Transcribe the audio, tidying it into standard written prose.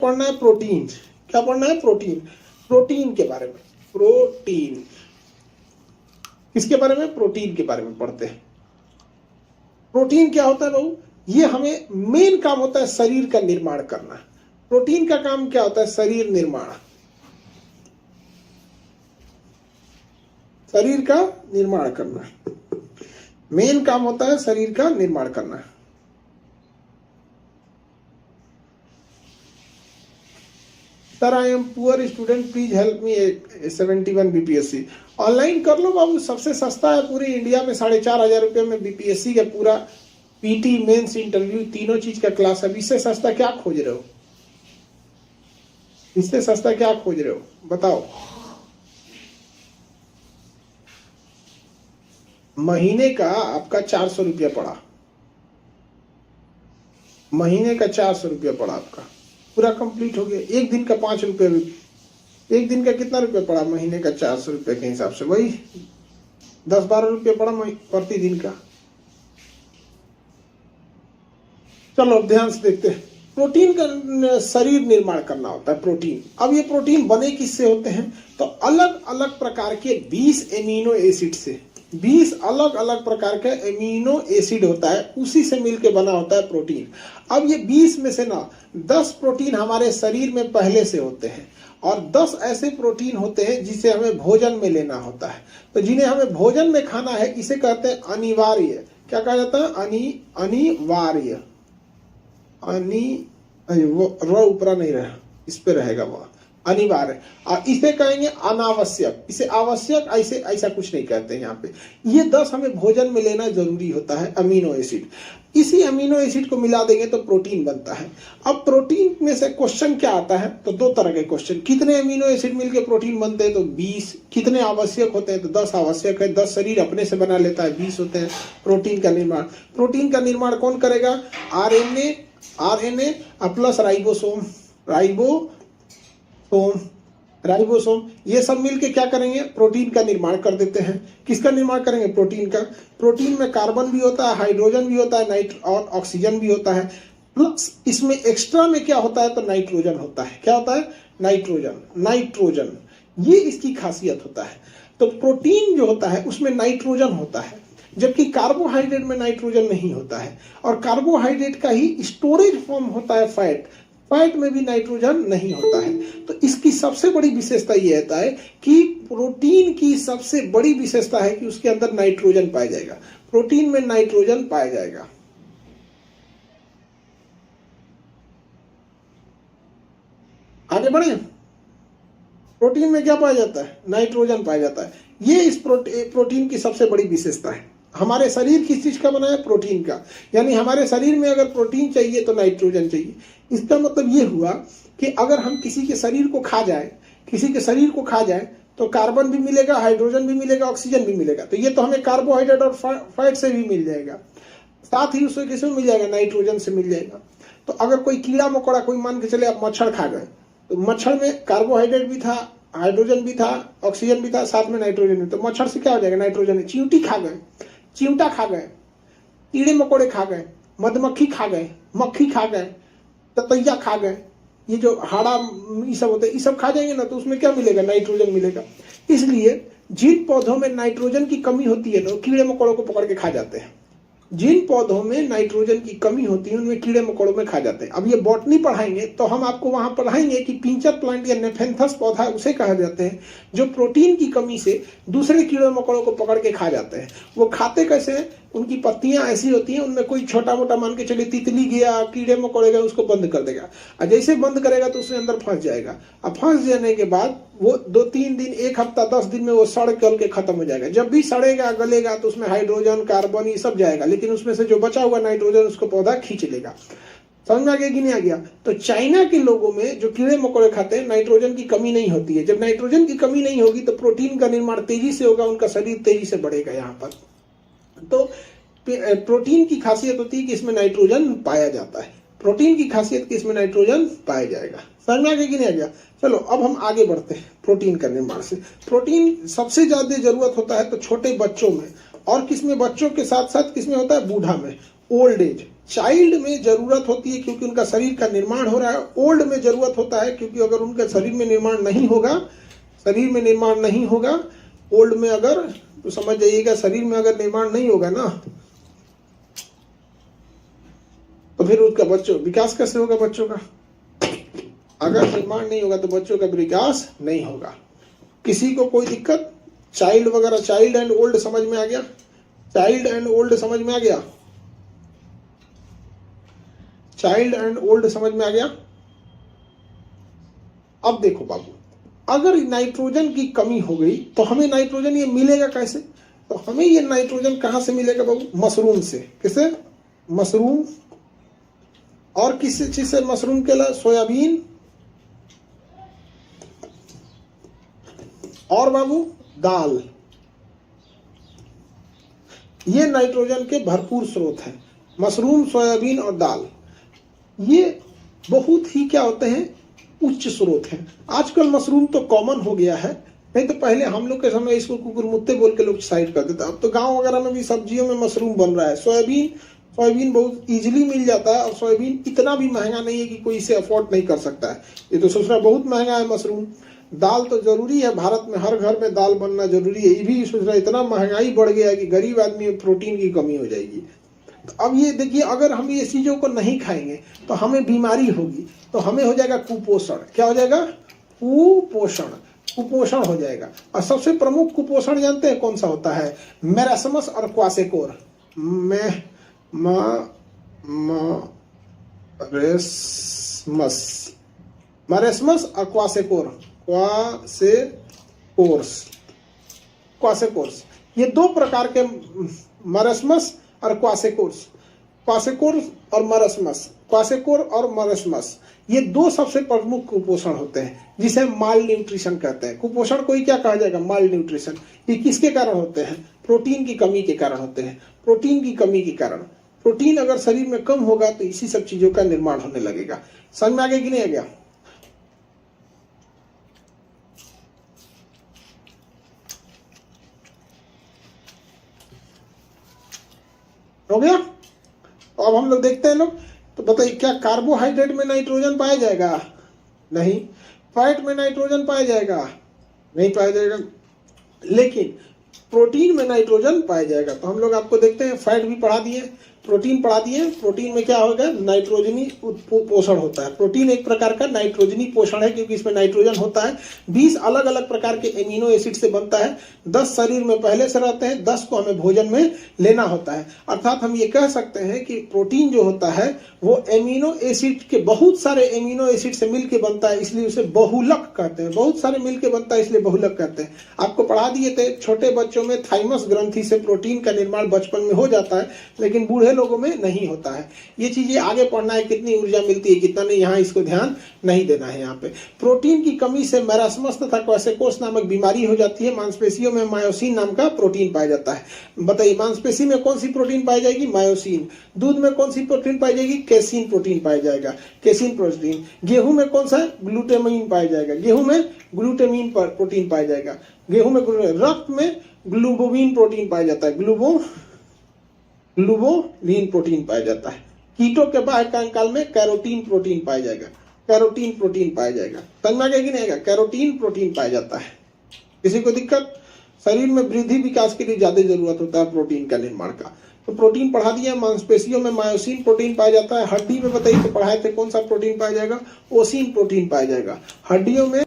पढ़ना है प्रोटीन। क्या पढ़ना है? प्रोटीन। प्रोटीन के बारे में, प्रोटीन किसके बारे में? प्रोटीन के बारे में पढ़ते हैं। प्रोटीन क्या होता है बाबू? ये हमें मेन काम होता है शरीर का निर्माण करना। प्रोटीन का काम क्या होता है? शरीर निर्माण, शरीर का निर्माण करना। मेन काम होता है शरीर का निर्माण करना। Sir I am poor student, please help me 71 BPSC. Online कर लो बाबू, सबसे सस्ता है पूरी इंडिया में, 4,500 रुपये में बीपीएससी का पूरा पीटी, मेंस, इंटरव्यू, तीनों चीज का क्लास है। इससे सस्ता क्या खोज रहे हो? इससे सस्ता क्या खोज रहे हो बताओ? महीने का आपका 400 रुपया पड़ा, महीने का 400 रुपया पड़ा आपका, पूरा कंप्लीट हो गया। एक दिन का 5 रुपये, एक दिन का कितना रुपया पड़ा? महीने का 400 रुपये के हिसाब से वही 10-12 रुपये पड़ा प्रति दिन का। चलो अब ध्यान से देखते हैं। प्रोटीन का शरीर निर्माण करना होता है प्रोटीन। अब ये प्रोटीन बने किससे होते हैं? तो अलग अलग प्रकार के 20 एमिनो एसिड से, 20 अलग अलग प्रकार का एमिनो एसिड होता है, उसी से मिलके बना होता है प्रोटीन। अब ये 20 में से ना 10 प्रोटीन हमारे शरीर में पहले से होते हैं और 10 ऐसे प्रोटीन होते हैं जिसे हमें भोजन में लेना होता है। तो जिन्हें हमें भोजन में खाना है इसे कहते हैं अनिवार्य। क्या कहा जाता है? अनिवार्य। वो र ऊपरा नहीं रहा, इस पे रहेगा वो अनिवार्य। और इसे कहेंगे अनावश्यक, इसे आवश्यक ऐसे ऐसा कुछ नहीं कहते हैं यहाँ पे। ये 10 हमें भोजन में लेना जरूरी होता है अमीनो एसिड। इसी अमीनो एसिड को मिला देंगे तो प्रोटीन बनता है। अब प्रोटीन में से क्वेश्चन क्या आता है? तो 2 तरह के क्वेश्चन। कितने अमीनो एसिड मिलके प्रोटीन बनते हैं? तो 20। कितने आवश्यक होते हैं? तो 10 आवश्यक है, 10 शरीर अपने से बना लेता है, 20 होते हैं प्रोटीन का निर्माण। प्रोटीन का निर्माण कौन करेगा? आरएनए प्लस राइबोसोम, राइबोसोम ये सब मिलके क्या करेंगे? प्रोटीन का निर्माण कर देते हैं। किसका निर्माण करेंगे? प्रोटीन का। प्रोटीन में कार्बन भी होता है, हाइड्रोजन भी होता है, और ऑक्सीजन भी होता है। प्लस इसमें एक्स्ट्रा में क्या होता है? तो नाइट्रोजन होता है। क्या होता है? नाइट्रोजन। ये इसकी खासियत होता है। तो प्रोटीन जो होता है उसमें नाइट्रोजन होता है, जबकि कार्बोहाइड्रेट में नाइट्रोजन नहीं होता है। और कार्बोहाइड्रेट का ही स्टोरेज फॉर्म होता है फैट, फैट में भी नाइट्रोजन नहीं होता है। तो इसकी सबसे बड़ी विशेषता यह होता है कि प्रोटीन की सबसे बड़ी विशेषता है कि उसके अंदर नाइट्रोजन पाया जाएगा। प्रोटीन में नाइट्रोजन पाया जाएगा। आगे बढ़े। प्रोटीन में क्या पाया जाता है? नाइट्रोजन पाया जाता है। ये इस प्रोटीन की सबसे बड़ी विशेषता है। हमारे शरीर किस चीज का बना है? प्रोटीन का। यानी हमारे शरीर में अगर प्रोटीन चाहिए तो नाइट्रोजन चाहिए। इसका मतलब ये हुआ कि अगर हम किसी के शरीर को खा जाए तो कार्बन भी मिलेगा, हाइड्रोजन भी मिलेगा, ऑक्सीजन भी मिलेगा। तो ये तो हमें कार्बोहाइड्रेट और फैट से भी मिल जाएगा, साथ ही उससे किससे मिल जाएगा? नाइट्रोजन से मिल जाएगा। तो अगर कोई कीड़ा मकोड़ा, कोई मान के चले आप मच्छर खा गए, तो मच्छर में कार्बोहाइड्रेट भी था, हाइड्रोजन भी था, ऑक्सीजन भी था, साथ में नाइट्रोजन भी। तो मच्छर से क्या हो जाएगा? नाइट्रोजन। चींटी खा गए, चिमटा खा गए, कीड़े मकोड़े खा गए, मधुमक्खी खा गए, मक्खी खा गए, ततैया खा गए, ये जो हाड़ा ये सब होते हैं, ये सब खा जाएंगे ना, तो उसमें क्या मिलेगा? नाइट्रोजन मिलेगा। इसलिए जिन पौधों में नाइट्रोजन की कमी होती है तो कीड़े मकोड़ों को पकड़ के खा जाते हैं। जिन पौधों में नाइट्रोजन की कमी होती है उनमें कीड़े मकोड़ों में खा जाते हैं। अब ये बॉटनी पढ़ाएंगे तो हम आपको वहां पढ़ाएंगे कि पिंचर प्लांट या नेफेंथस पौधा उसे कहा जाते हैं जो प्रोटीन की कमी से दूसरे कीड़े मकोड़ों को पकड़ के खा जाते हैं। वो खाते कैसे हैं? उनकी पत्तियां ऐसी होती हैं, उनमें कोई छोटा मोटा मान के चलिए तितली गया, कीड़े मकोड़े गए, उसको बंद कर देगा। और जैसे बंद करेगा तो उसके अंदर फंस जाएगा। अब फंस जाने के बाद वो 2-3 दिन, 1 हफ्ता, 10 दिन में वो सड़ गल के खत्म हो जाएगा। जब भी सड़ेगा, गलेगा तो उसमें हाइड्रोजन, कार्बन ये सब जाएगा, लेकिन उसमें से जो बचा हुआ नाइट्रोजन उसको पौधा खींच लेगा। समझ में आ गया कि नहीं आ गया? तो चाइना के लोगों में जो कीड़े मकोड़े खाते हैं नाइट्रोजन की कमी नहीं होती है। जब नाइट्रोजन की कमी नहीं होगी तो प्रोटीन का निर्माण तेजी से होगा, उनका शरीर तेजी से बढ़ेगा। यहाँ पर तो प्रोटीन की खासियत होती है कि इसमें नाइट्रोजन पाया जाता है। प्रोटीन की खासियत कि इसमें नाइट्रोजन पाया जाएगा। समझ में आ गया कि नहीं आ गया? चलो अब हम आगे बढ़ते हैं प्रोटीन का निर्माण से। प्रोटीन सबसे ज्यादा जरूरत होता है तो छोटे बच्चों में, और किसमें? बच्चों के साथ साथ किसमें होता है? बूढ़ा में, ओल्ड एज। चाइल्ड में जरूरत होती है क्योंकि उनका शरीर का निर्माण हो रहा है, ओल्ड में जरूरत होता है क्योंकि अगर उनका शरीर में निर्माण नहीं होगा, ओल्ड में अगर, तो समझ जाइएगा शरीर में अगर निर्माण नहीं होगा ना, तो फिर उसका बच्चों विकास कैसे होगा? बच्चों का अगर निर्माण नहीं होगा तो बच्चों का विकास नहीं होगा। किसी को कोई दिक्कत? चाइल्ड वगैरह, चाइल्ड एंड ओल्ड समझ में आ गया? चाइल्ड एंड ओल्ड समझ में आ गया? चाइल्ड एंड ओल्ड समझ में आ गया? अब देखो बाबू, अगर नाइट्रोजन की कमी हो गई तो हमें नाइट्रोजन ये मिलेगा कैसे? तो हमें ये नाइट्रोजन कहां से मिलेगा बाबू? मशरूम से। किसे? मशरूम। और किस चीज से मशरूम के लिए? सोयाबीन। और बाबू दाल। ये नाइट्रोजन के भरपूर स्रोत हैं, मशरूम, सोयाबीन और दाल। ये बहुत ही क्या होते हैं? उच्च स्रोत हैं। आजकल मशरूम तो कॉमन हो गया है, नहीं तो पहले हम लोग के समय इसको कुकुरमुत्ते बोल के लोग साइड कर देते। अब तो गांव वगैरह में भी सब्जियों में मशरूम बन रहा है। सोयाबीन बहुत इजीली मिल जाता है और सोयाबीन इतना भी महंगा नहीं है कि कोई इसे अफोर्ड नहीं कर सकता है। ये तो सोच रहा बहुत महंगा है मशरूम। दाल तो जरूरी है, भारत में हर घर में दाल बनना जरूरी है। ये भी सोच रहा इतना महंगाई बढ़ गया है कि गरीब आदमी में प्रोटीन की कमी हो जाएगी। तो अब ये देखिए, अगर हम ये चीजों को नहीं खाएंगे तो हमें बीमारी होगी, तो हमें हो जाएगा कुपोषण। क्या हो जाएगा? कुपोषण हो जाएगा। और सबसे प्रमुख कुपोषण जानते हैं कौन सा होता है? मेरास्मस और क्वासेकोर। मरेस्मस और क्वासेकोर्स, ये दो प्रकार के, मरेस्मस और क्वासेकोर और मरेस्मस, ये दो सबसे प्रमुख कुपोषण होते हैं जिसे माल न्यूट्रिशन कहते हैं। कुपोषण को ही क्या कहा जाएगा? माल न्यूट्रिशन। ये किसके कारण होते हैं? प्रोटीन की कमी के कारण होते हैं। प्रोटीन की कमी के कारण, प्रोटीन अगर शरीर में कम होगा तो इसी सब चीजों का निर्माण होने लगेगा। समझ में आ गया कि नहीं आ गया? हो गया? तो अब हम लोग देखते हैं लोग, तो बताइए क्या कार्बोहाइड्रेट में नाइट्रोजन पाया जाएगा? नहीं। फैट में नाइट्रोजन पाया जाएगा? नहीं पाया जाएगा। लेकिन प्रोटीन में नाइट्रोजन पाया जाएगा। तो हम लोग आपको देखते हैं, फैट भी पढ़ा दिए, प्रोटीन पढ़ा दिए। प्रोटीन में क्या होगा? नाइट्रोजनी पोषण होता है। प्रोटीन एक प्रकार का नाइट्रोजनी पोषण है क्योंकि इसमें नाइट्रोजन होता है। 20 अलग अलग प्रकार के एमिनो एसिड से बनता है। 10 शरीर में पहले से रहते हैं, 10 को हमें भोजन में लेना होता है। अर्थात हम ये कह सकते हैं कि प्रोटीन जो होता है वो एमिनो एसिड के, बहुत सारे एमिनो एसिड से मिलकर बनता है, इसलिए उसे बहुलक कहते हैं। बहुत सारे मिलकर बनता है इसलिए बहुलक कहते हैं। आपको पढ़ा दिए थे, छोटे बच्चों में थाइमस ग्रंथि से प्रोटीन का निर्माण बचपन में हो जाता है, लेकिन बूढ़े लोगों में नहीं होता है। ये चीजें आगे पढ़ना है, कितनी ऊर्जा मिलती है कितना नहीं, यहाँ इसको ध्यान नहीं देना है। यहाँ पे प्रोटीन की कमी से मेरास्मस तथा क्वासेकोर्स नामक बीमारी हो जाती है। मांसपेशियों में मायोसिन नाम का प्रोटीन पाया जाता है। बताइए, मांसपेशी में कौन सी प्रोटीन पाई जाएगी? मायोसिन। दूध में कौन सी प्रोटीन पाई जाएगी? कैसीन प्रोटीन पाया जाएगा, कैसीन प्रोटीन। गेहूं में कौन सा? ग्लूटामाइन पाया जाएगा। गेहूं में ग्लूटामाइन प्रोटीन पाया जाएगा। गेहूं में रक्त में ग्लूबोविन प्रोटीन पाया जाता है। ग्लूबोविन प्रोटीन पाया जाता है। कीटों के बाह्य कंकाल में कैरोटीन प्रोटीन पाया जाएगा। कैरोटीन प्रोटीन पाया जाएगा। समझ में आ गया कि नहीं आएगा? कैरोटीन प्रोटीन पाया जाता है। किसी को दिक्कत? शरीर में वृद्धि विकास के लिए ज्यादा जरूरत होता है प्रोटीन का निर्माण का। तो प्रोटीन पढ़ा दिया। मांसपेशियों में मायोसिन प्रोटीन पाया जाता है। हड्डी में बताइए तो पढ़ाए थे, कौन सा प्रोटीन पाया जाएगा? ओसिन प्रोटीन पाया जाएगा। हड्डियों में